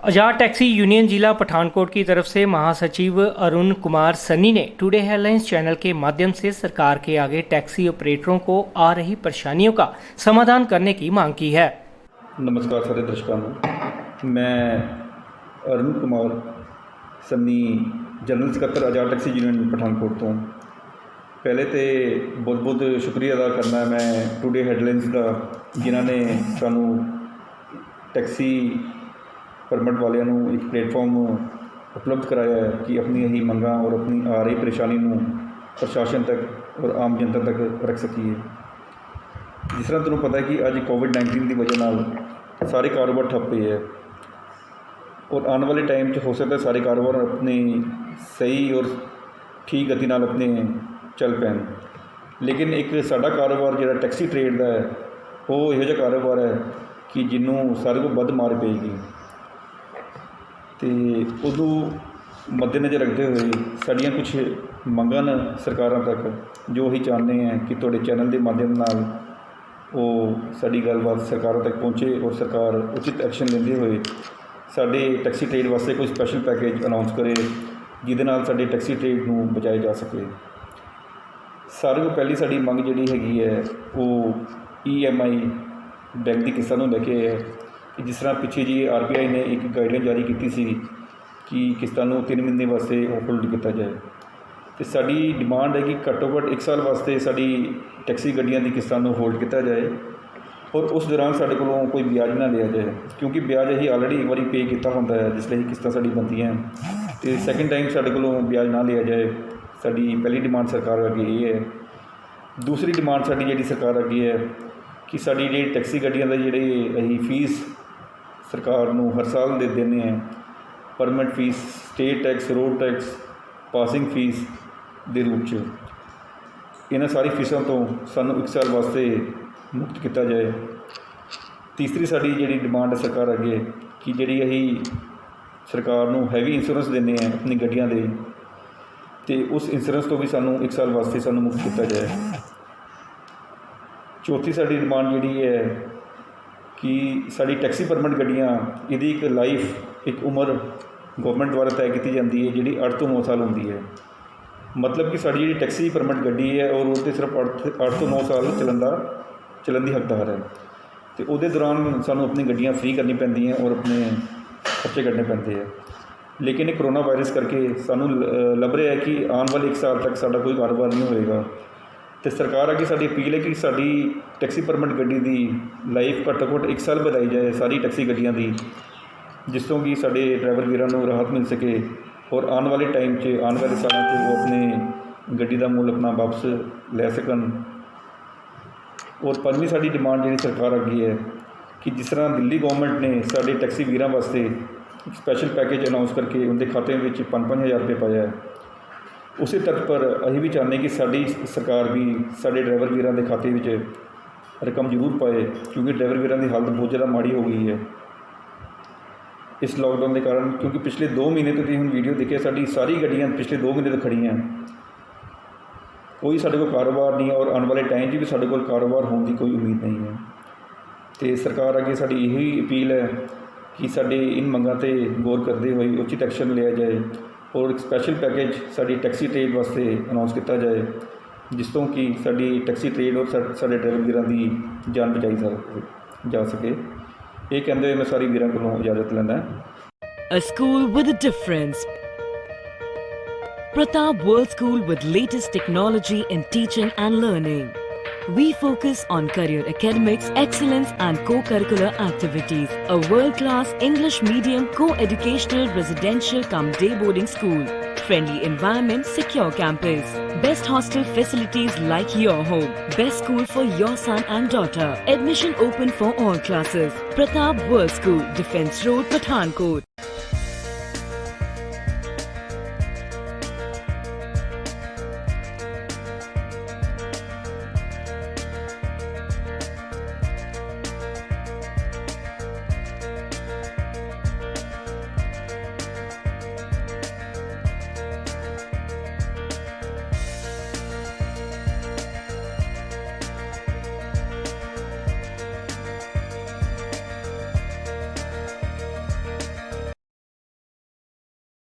आजाद taxi union जिला पठानकोट की तरफ से महासचिव अरुण कुमार सन्नी ने टुडे हेडलाइंस चैनल के माध्यम से सरकार के आगे टैक्सी ऑपरेटरों को आ रही परेशानियों का समाधान करने की मांग की है। नमस्कार सारे दर्शकों मैं अरुण कुमार सन्नी जनरल सकत्तर आजाद टैक्सी यूनियन पठानकोट तो पहले तो बहुत बहुत शुक्रिया अदा करना है मैं टुडे हेडलाइंस का जिन्होंने सानू टैक्सी परमिट वालियां एक प्लेटफॉर्म उपलब्ध कराया है कि अपनी यही मंगां और अपनी आ रही परेशानी को प्रशासन तक और आम जनता तक रख सकीए। जिस तरह तुहानूं पता है कि अज कोविड-19 की वजह नाल सारे कारोबार ठप पे है और आने वाले टाइम हो सकता है सारे कारोबार अपनी सही और ठीक गति नाल अपने चल पैन, लेकिन एक साडा कारोबार जिहड़ा टैक्सी ट्रेड का है वो इहो जिहा कारोबार है कि जिन्हों सारे को वध मार पेगी। तो उदू मद्देनज़र रखते हुए साड़ियाँ कुछ मंगां न सरकारां तक जो ही चाहते हैं कि तुहाडे चैनल के माध्यम नाल वो साड़ी गलबात सरकारों तक पहुँचे और सरकार उचित एक्शन लेंदे हुए साडे टैक्सी ट्रेड वास्ते कोई स्पैशल पैकेज अनाउंस करे जिहदे नाल साडे टैक्सी ट्रेड को बचाया जा सके। सारे को पहली साड़ी मंग जिहड़ी हैगी है वो EMI बैंक की किस्तां नूं लैके है कि जिस तरह पिछे जी RBI ने एक गाइडलाइन जारी की सी कि किस्तां नूं 3 महीने वास्ते होल्ड किया जाए। तो साड़ी डिमांड है कि घट्टो घट्ट 1 साल वास्ते साड़ी टैक्सी गड्डियां की किस्तां नूं होल्ड किया जाए और उस दौरान साढ़े को कोई ब्याज ना लिया जाए, क्योंकि ब्याज अभी ऑलरेडी एक बार पे किया होंदा है जिसलिए किस्तां साड़ी बनदियां तो सैकेंड टाइम साढ़े को ब्याज ना लिया जाए। साड़ी पहली डिमांड सरकार अगे ये है। दूसरी डिमांड साड़ी जी सरकार अगे है कि साड़ी जी टैक्सी गड्डियां का जिहड़े अहीं फीस सरकार नूं हर साल दे देने हैं, permit fees, state tax, road tax, passing fees के रूप च इन्हां सारी फीसों तो सानूं 1 साल वास्ते मुक्त किया जाए। तीसरी साड़ी जिहड़ी डिमांड है सरकार अगे कि जिहड़ी अहीं सरकार नूं हैवी इंश्योरेंस देने हैं अपनी गड्डियां दे ते उस इंश्योरेंस तो भी सानूं 1 साल वास्ते सानूं मुक्त किया जाए। चौथी साड़ी डिमांड जिहड़ी है कि साड़ी टैक्सी परमिट गड्डियां इहदी एक लाइफ एक उम्र गवर्नमेंट द्वारा तय की जाती है जिहड़ी 8 तो 9 साल होंदी है। मतलब कि साड़ी जी टैक्सी परमिट गड्डी है और वो सिर्फ 8 तो 9 साल चलन की हकदार है। तो वो दौरान सानूं अपनी गड्डियां फ्री करनी पैंदियां और अपने खर्चे करने पैंदे हैं। लेकिन एक कोरोना वायरस करके सानूं लभ रहा है कि आने वाले 1 साल तक साडा कोई कारोबार नहीं होएगा। तो सरकार अगे साडी अपील है कि साड़ी टैक्सी परमिट गड्डी की लाइफ घट्टो घट्ट 1 साल बढ़ाई जाए सारी टैक्सी गड्डियां की, जिसों कि साडे ड्राइवर वीरां नूं राहत मिल सके और आने वाले टाइम आने वाले सालों वो अपने गड्डी का मुल अपना वापस लै सकन। और 5वीं साड़ी डिमांड जी सरकार अगे है कि जिस तरह दिल्ली गवर्नमेंट ने साडे टैक्सी वीरां वास्ते स्पैशल पैकेज अनाउंस करके उनके खाते में 5-5 हज़ार रुपये पाया है, उसी तर्ज पर अभी भी चाहते कि साड़ी सरकार भी साडे ड्राइवर वीरां के खाते में रकम जरूर पाए, क्योंकि ड्राइवर वीरां की हालत बहुत ज़्यादा माड़ी हो गई है इस लॉकडाउन के कारण। क्योंकि पिछले 2 महीने तो हम वीडियो देखे साड़ी सारी गड्डियां पिछले 2 महीने तो खड़ी हैं, कोई साढ़े को कारोबार नहीं है और आने वाले टाइम भी साढ़े को कारोबार होने की कोई उम्मीद नहीं है। तो सरकार अगे साड़ी यही अपील है कि साड़ी इन मंगां ते गौर करते हुए उचित एक्शन लिया जाए और एक special package sari taxi trade वास्ते अनाउंस किया जाए, जिसों कि साड़ी टैक्सी ट्रेड और साढ़े ड्राइवर वीरां की जान बचाई जा सके। ये कहते हुए मैं सारी वीरां कोलों इजाजत लैंदा। A school with a difference. Pratap World School with latest technology in teaching and learning. We focus on career academics, excellence and co-curricular activities. A world-class English medium co-educational residential cum day boarding school. Friendly environment, secure campus. Best hostel facilities like your home. Best school for your son and daughter. Admission open for all classes. Pratap World School, Defence Road, Pathankot.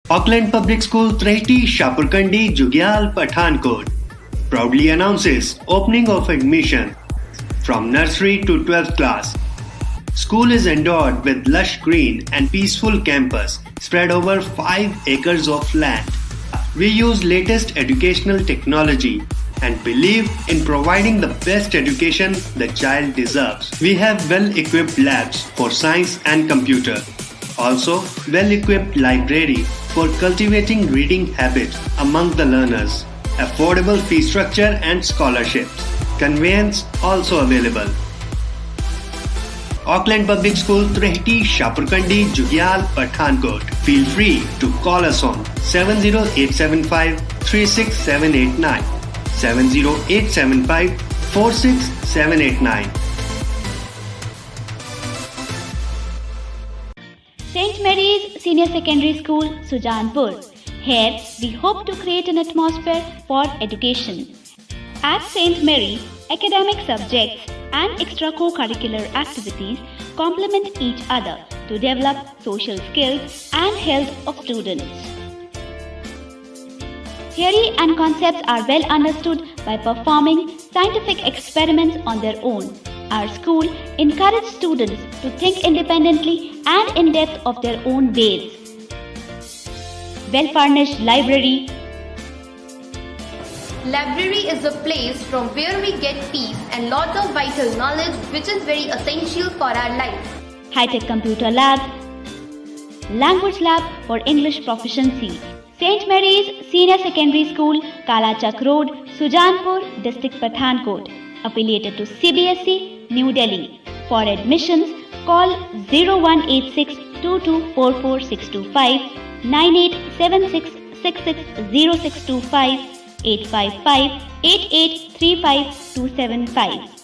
Auckland Public School, Trehti, Shapurkandi, Jugyal, Pathankot proudly announces opening of admission from nursery to 12th class. School is endowed with lush green and peaceful campus spread over 5 acres of land. We use latest educational technology and believe in providing the best education the child deserves. We have well-equipped labs for science and computer. Also, well-equipped library for cultivating reading habits among the learners. Affordable fee structure and scholarships. Conveyance also available. Auckland Public School, Trehti, Shapurkandi, Jugyal, Pathankot. Feel free to call us on 70875 36789, 70875 46789. St. Mary's Senior Secondary School, Sujanpur. Here, we hope to create an atmosphere for education. At St. Mary, academic subjects and extra co-curricular activities complement each other to develop social skills and health of students. Theory and concepts are well understood by performing scientific experiments on their own. Our school encourages students to think independently and in depth of their own ways. Well-furnished library. Library is a place from where we get peace and lot of vital knowledge which is very essential for our life. High-tech computer lab. Language lab for English proficiency. St. Mary's Senior Secondary School, Kalachak Road, Sujanpur, District Pathankot. Affiliated to CBSE, New Delhi. For admissions, call 0186 2244 625, 9876 660625, 855 8835 275.